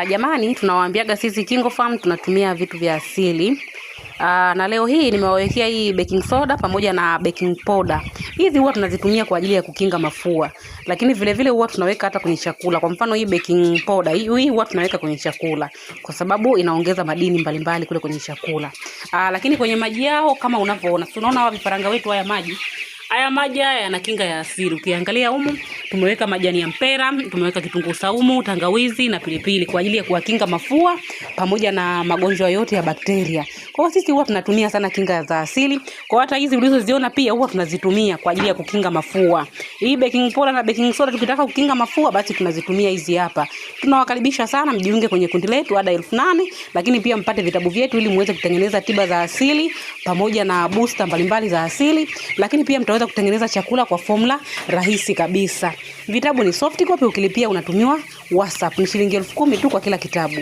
Jamani, tunawaambiaga sisi KingoFarm tunatumia vitu vya asili. Na leo hii nimewawekea hii baking soda pamoja na baking powder. Hizi huwa tunazitumia kwa ajili ya kukinga mafua. Lakini vile vile huwa tunaweka hata kwenye chakula. Kwa mfano hii baking powder, hii huwa tunaweka kwenye chakula kwa sababu inaongeza madini mbalimbali kule kwenye chakula. Lakini kwenye maji yao kama unavyoona, tunaona hawa vifaranga wetu haya maji. Haya maji haya yana kinga ya asili. Ukiangalia humu tumeweka majani ya mpera, tumeweka kitunguu saumu, tangawizi na pilipili kwa ajili ya kuwakinga mafua pamoja na magonjwa yote ya bakteria. Kwa hiyo sisi huwa tunatumia sana kinga za asili. Kwa hata hizi ulizoziona pia huwa tunazitumia kwa ajili ya kukinga mafua. Hii baking powder na baking soda tukitaka kukinga mafua basi tunazitumia hizi hapa. Tunawakaribisha sana mjiunge kwenye kundi letu ada 8,000, lakini pia mpate vitabu vyetu ili muweze kutengeneza tiba za asili pamoja na booster mbalimbali za asili, lakini pia mtaweza kutengeneza chakula kwa formula rahisi kabisa. Vitabu ni soft copy, ukilipia unatumiwa WhatsApp. Ni shilingi 10,000 tu kwa kila kitabu.